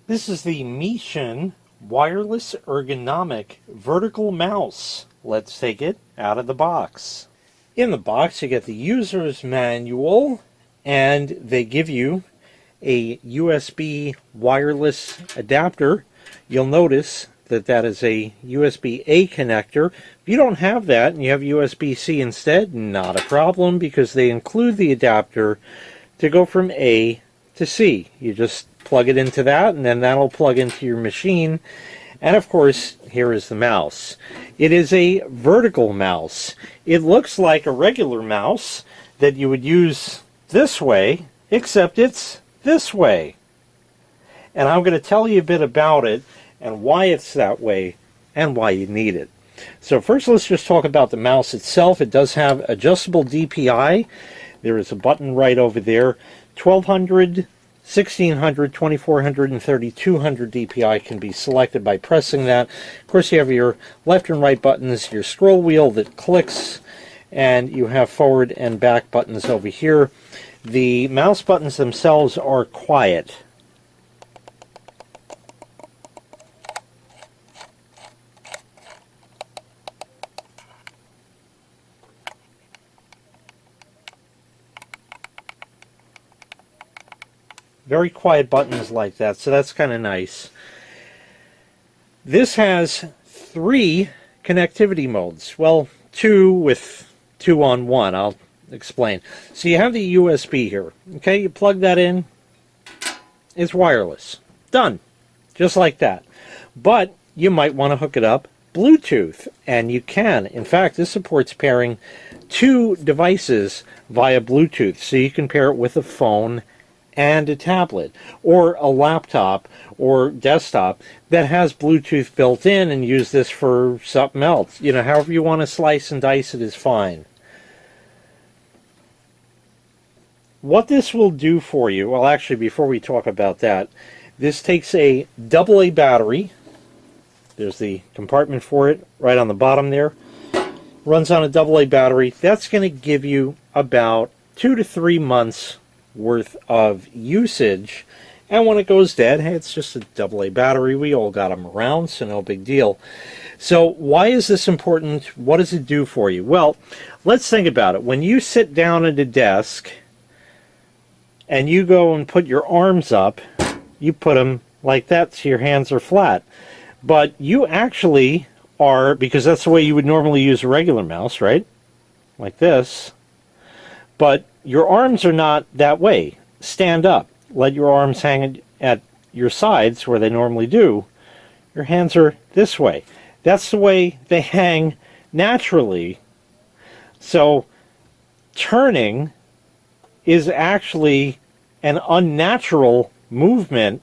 This is the MEETION wireless ergonomic vertical mouse. Let's take it out of the box. In the box you get the user's manual, and they give you a USB wireless adapter. You'll notice that that is a USB-A connector. If you don't have that and you have USB-C instead, not a problem, because they include the adapter to go from A to C. You just plug it into that, and then that'll plug into your machine. And of course, here is the mouse. It is a vertical mouse. It looks like a regular mouse that you would use this way, except it's this way. And I'm going to tell you a bit about it and why it's that way and why you need it. So first, let's just talk about the mouse itself. It does have adjustable DPI. There is a button right over there. 1200, 1600, 2400, and 3200 DPI can be selected by pressing that. Of course, you have your left and right buttons, your scroll wheel that clicks, and you have forward and back buttons over here. The mouse buttons themselves are quiet. Very quiet buttons like that, so that's kind of nice. This has 3 connectivity modes. Well, 2 with 2 on 1. I'll explain. So you have the USB here. Okay, you plug that in. It's wireless. Done. Just like that. But you might want to hook it up Bluetooth, and you can. In fact, this supports pairing 2 devices via Bluetooth, so you can pair it with a phone and a tablet, or a laptop or desktop that has Bluetooth built in, and use this for something else. You know, however you want to slice and dice it is fine. What this will do for you, well, actually, before we talk about that, this takes a AA battery. There's the compartment for it right on the bottom there. Runs on a AA battery. That's going to give you about 2 to 3 months worth of usage, and when it goes dead, hey, it's just a AA battery. We all got them around, so no big deal. So why is this important? What does it do for you? Well, let's think about it. When you sit down at a desk and you go and put your arms up, you put them like that so your hands are flat. But you actually are, because that's the way you would normally use a regular mouse, right? Like this. But your arms are not that way. Stand up. Let your arms hang at your sides where they normally do. Your hands are this way. That's the way they hang naturally. So turning is actually an unnatural movement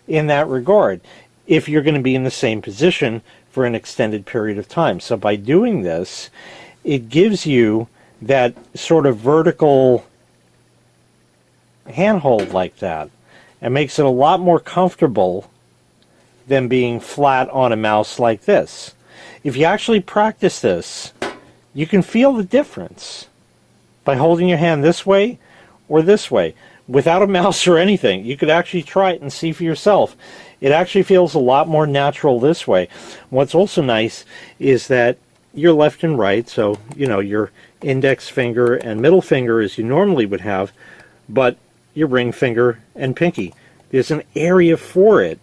in that regard if you're going to be in the same position for an extended period of time. So by doing this, it gives you that sort of vertical handhold like that, and makes it a lot more comfortable than being flat on a mouse like this. If you actually practice this, you can feel the difference by holding your hand this way or this way without a mouse or anything. You could actually try it and see for yourself. It actually feels a lot more natural this way. What's also nice is that your left and right, so you know, your index finger and middle finger as you normally would have, but your ring finger and pinky, there's an area for it,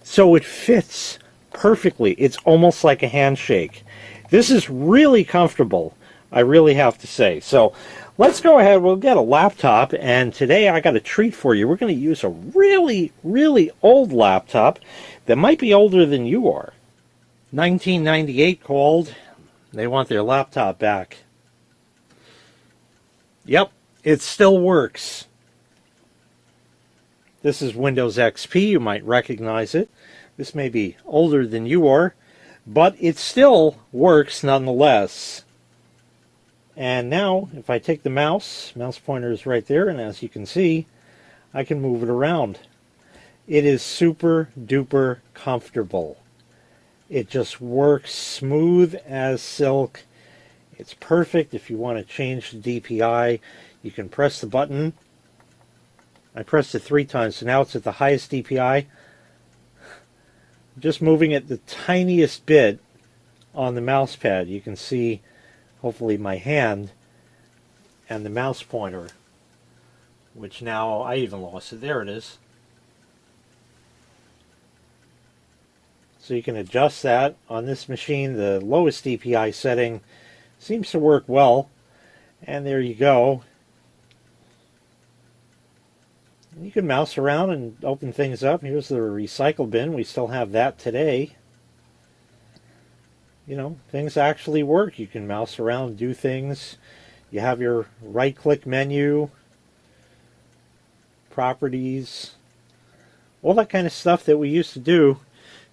so it fits perfectly. It's almost like a handshake. This is really comfortable, I really have to say. So let's go ahead, we'll get a laptop, and today I got a treat for you. We're going to use a really, really old laptop that might be older than you are. 1998 called. They want their laptop back. Yep, it still works. This is Windows XP. You might recognize it. This may be older than you are, but it still works nonetheless. And now, if I take the mouse pointer is right there, and as you can see, I can move it around. It is super duper comfortable. It just works smooth as silk. It's perfect if you want to change the DPI. You can press the button. I pressed it 3 times, so now it's at the highest DPI. just moving it the tiniest bit on the mouse pad. You can see, hopefully, my hand and the mouse pointer, which now I even lost it. There it is. So you can adjust that on this machine. The lowest DPI setting seems to work well. And there you go. You can mouse around and open things up. Here's the recycle bin. We still have that today. You know, things actually work. You can mouse around, do things. You have your right-click menu, properties, all that kind of stuff that we used to do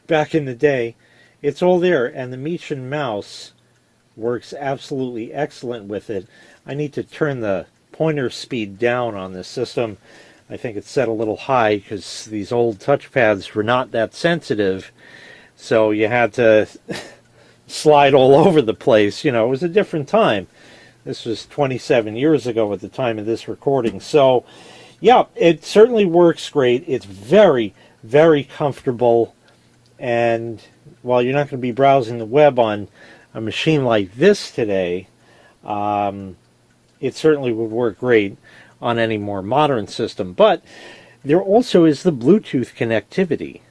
back in the day. It's all there, and the MEETION mouse works absolutely excellent with it. I need to turn the pointer speed down on this system. I think it's set a little high because these old touchpads were not that sensitive, so you had to slide all over the place. You know, it was a different time. This was 27 years ago at the time of this recording. So, yeah, it certainly works great. It's very, very comfortable. And while you're not going to be browsing the web on a machine like this today, it certainly would work great on any more modern system. But there also is the Bluetooth connectivity.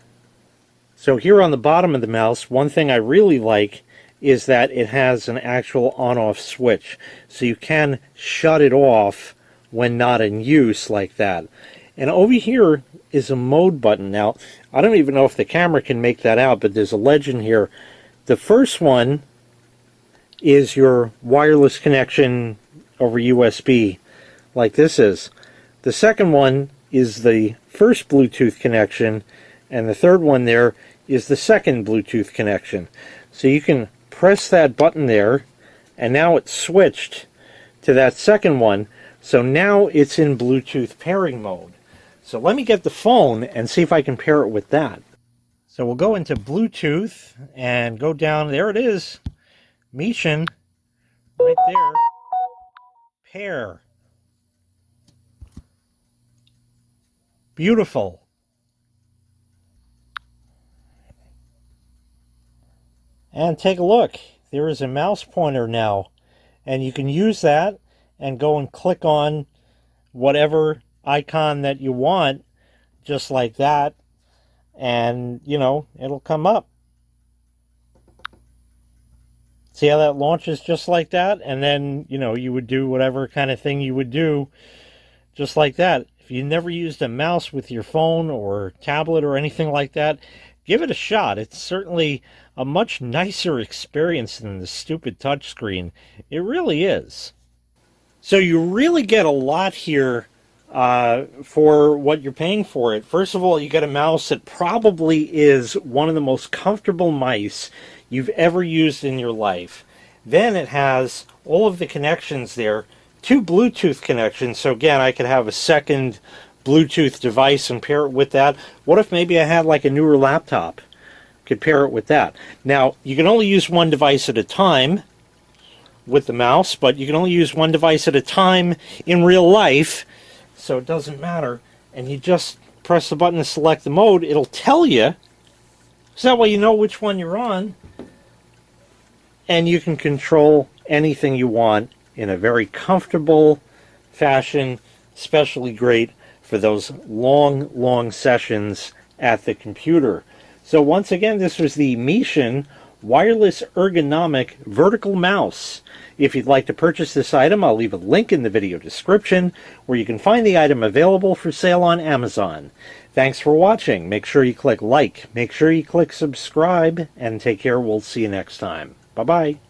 So here on the bottom of the mouse, one thing I really like is that it has an actual on-off switch. So you can shut it off when not in use like that. And over here is a mode button. Now, I don't even know if the camera can make that out, but there's a legend here. The first one is your wireless connection over USB, like this is. The second one is the first Bluetooth connection, and the third one there is the second Bluetooth connection. So you can press that button there, and now it's switched to that second one. So now it's in Bluetooth pairing mode. So let me get the phone and see if I can pair it with that. So we'll go into Bluetooth and go down. There it is. MEETION, right there. Pair. Beautiful. And take a look. There is a mouse pointer now. And you can use that and go and click on whatever icon that you want, just like that. And, you know, it'll come up. See how that launches just like that? And then, you know, you would do whatever kind of thing you would do just like that. If you never used a mouse with your phone or tablet or anything like that, give it a shot. It's certainly a much nicer experience than the stupid touchscreen. It really is. So you really get a lot here for what you're paying for it. First of all, you get a mouse that probably is one of the most comfortable mice you've ever used in your life. Then it has all of the connections there, 2 Bluetooth connections. So again, I could have a second Bluetooth device and pair it with that. What if maybe I had like a newer laptop? Could pair it with that. Now, you can only use one device at a time with the mouse, but you can only use one device at a time in real life, so it doesn't matter. And you just press the button to select the mode. It'll tell you, so that way you know which one you're on, and you can control anything you want in a very comfortable fashion, especially great for those long, long sessions at the computer. So once again, this was the MEETION wireless ergonomic vertical mouse. If you'd like to purchase this item, I'll leave a link in the video description where you can find the item available for sale on Amazon. Thanks for watching. Make sure you click like, make sure you click subscribe, and take care. We'll see you next time. Bye-bye.